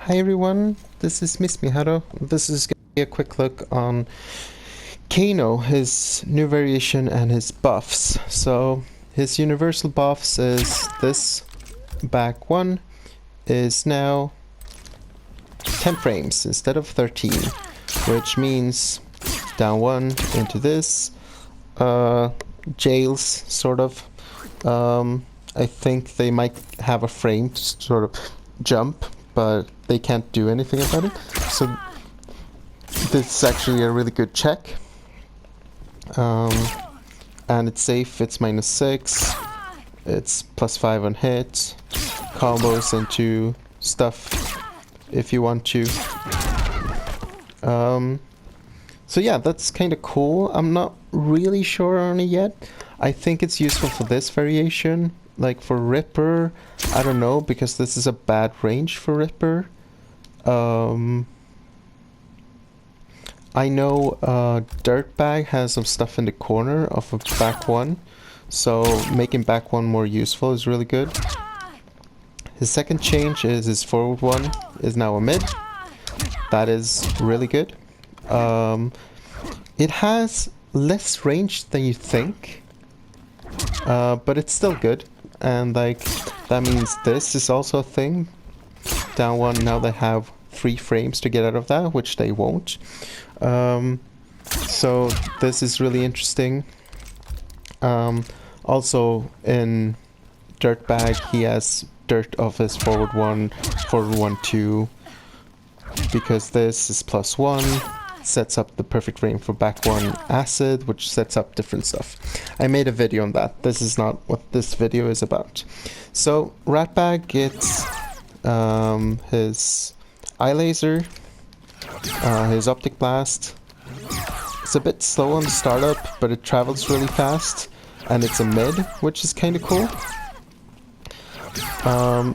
Hi everyone, this is Miss Miharu. This is going to be a quick look on Kano, his new variation and his buffs. So his universal buffs is this back one is now 10 frames instead of 13, which means down one into this, jails sort of. I think they might have a frame to sort of jump, but they can't do anything about it. So this is actually a really good check. And it's safe, it's -6, it's +5 on hit, combos into stuff if you want to. So yeah, that's kind of cool. I'm not really sure on it yet. I think it's useful for this variation. Like for Ripper, I don't know, because this is a bad range for Ripper. I know Dirtbag has some stuff in the corner of a back one, so making back one more useful is really good. His second change is his forward one is now a mid. That is really good. It has less range than you think, but it's still good. And like that means this is also a thing. Down one, now they have 3 frames to get out of that, which they won't. So this is really interesting. Also in Dirtbag, he has dirt of his forward one, 2, because this is +1. Sets up the perfect frame for back one acid, which sets up different stuff. I made a video on that. This is not what this video is about. So Ratbag gets his eye laser, his optic blast. It's a bit slow on the startup, but it travels really fast, and it's a mid, which is kind of cool.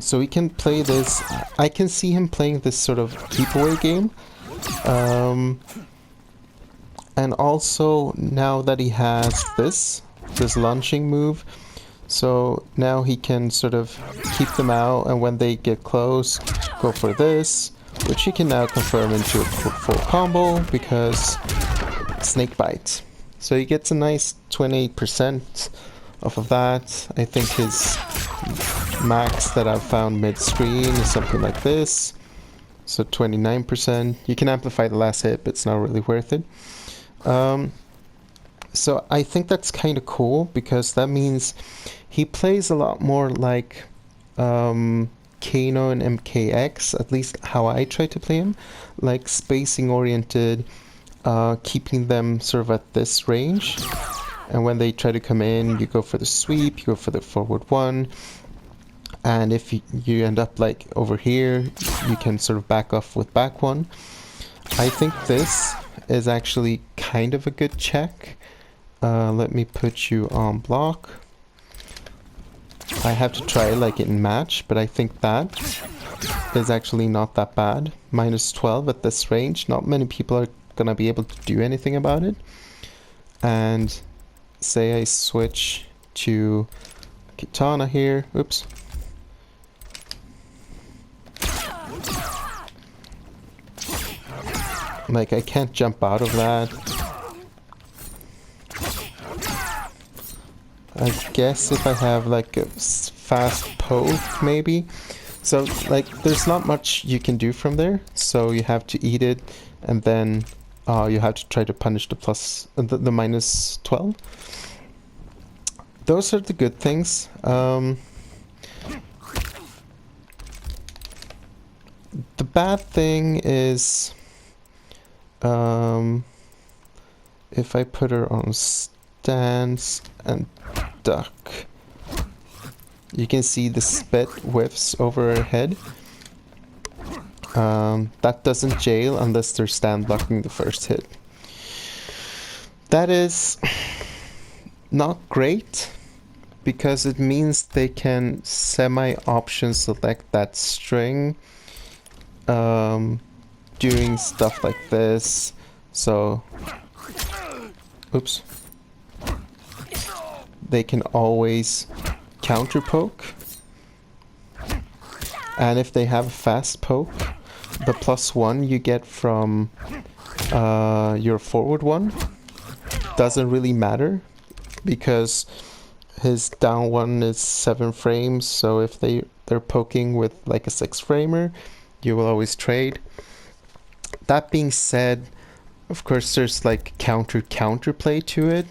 So he can play this. I can see him playing this sort of keep away game. And also now that he has this launching move, so now he can sort of keep them out, and when they get close, go for this, which he can now confirm into a full combo because snake bite. So he gets a nice 28% off of that. I think his max that I've found mid-screen is something like this. So 29%. You can amplify the last hit, but it's not really worth it. So I think that's kind of cool, because that means he plays a lot more like Kano and MKX, at least how I try to play him, like spacing oriented, keeping them sort of at this range, and when they try to come in, you go for the sweep, you go for the forward one, and if you end up like over here, you can sort of back off with back one. I think this is actually kind of a good check. Let me put you on block. I have to try like in match, but I think that is actually not that bad. -12 at this range. Not many people are gonna be able to do anything about it. And say I switch to Katana here. Oops. Like, I can't jump out of that. I guess if I have like a fast poke, maybe. So like, there's not much you can do from there. So you have to eat it, and then you have to try to punish the the -12. Those are the good things. The bad thing is, if I put her on stance and duck, you can see the spit whiffs over her head. That doesn't jail unless they're stand blocking the first hit. That is not great, because it means they can semi-option select that string, doing stuff like this. So, oops. They can always counter poke, and if they have a fast poke, the +1 you get from your forward one doesn't really matter, because his down one is 7 frames, so if they're poking with like a 6 framer, you will always trade. That being said, of course there's like counterplay to it.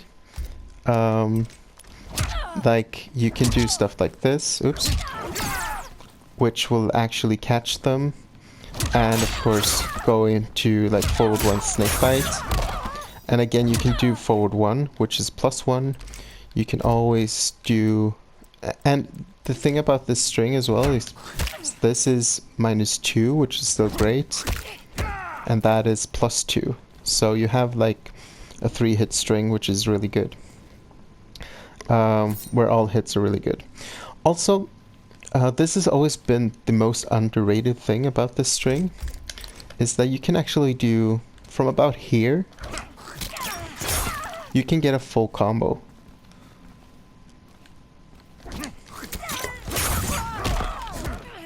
Like you can do stuff like this, oops, which will actually catch them, and of course go into like forward 1 snake bite. And again, you can do forward 1, which is +1. You can always do, and the thing about this string as well is this is -2, which is still great, and that is +2. So you have like a 3-hit string, which is really good, where all hits are really good. Also, this has always been the most underrated thing about this string, is that you can actually do from about here, you can get a full combo.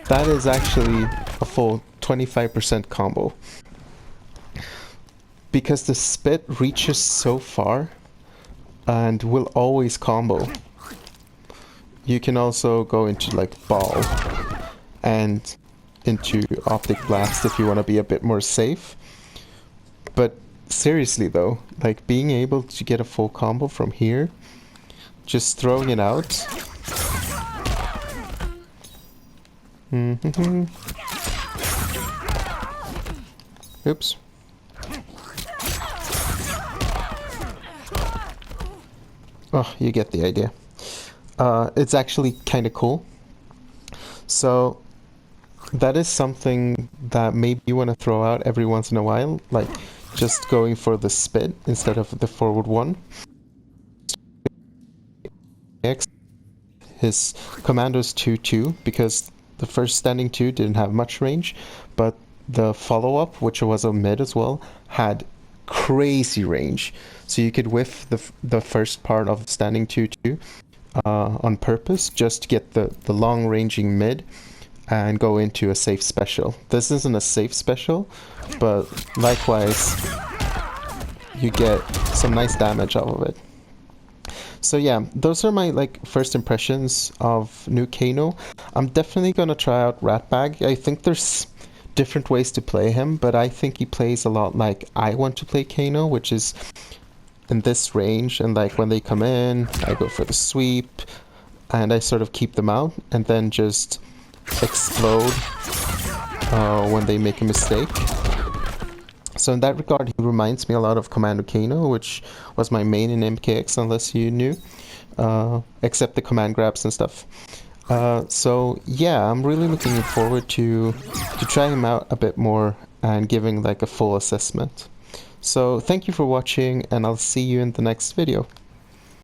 That is actually a full 25% combo, because the spit reaches so far and will always combo. You can also go into like ball and into optic blast if you want to be a bit more safe. But seriously though, like being able to get a full combo from here, just throwing it out. Oops. Oh, you get the idea. It's actually kind of cool. So that is something that maybe you want to throw out every once in a while, like just going for the spit instead of the forward 1. His commando's 2-2, because the first standing 2 didn't have much range, but the follow-up, which was a mid as well, had crazy range. So you could whiff the first part of standing 2-2 on purpose, just to get the long-ranging mid and go into a safe special. This isn't a safe special, but likewise, you get some nice damage out of it. So yeah, those are my like first impressions of new Kano. I'm definitely gonna try out Ratbag. I think there's different ways to play him, but I think he plays a lot like I want to play Kano, which is in this range, and like when they come in, I go for the sweep, and I sort of keep them out, and then just explode when they make a mistake. So in that regard, he reminds me a lot of Commando Kano, which was my main in MKX, unless you knew, except the command grabs and stuff. So yeah, I'm really looking forward to trying him out a bit more and giving like a full assessment. So thank you for watching, and I'll see you in the next video.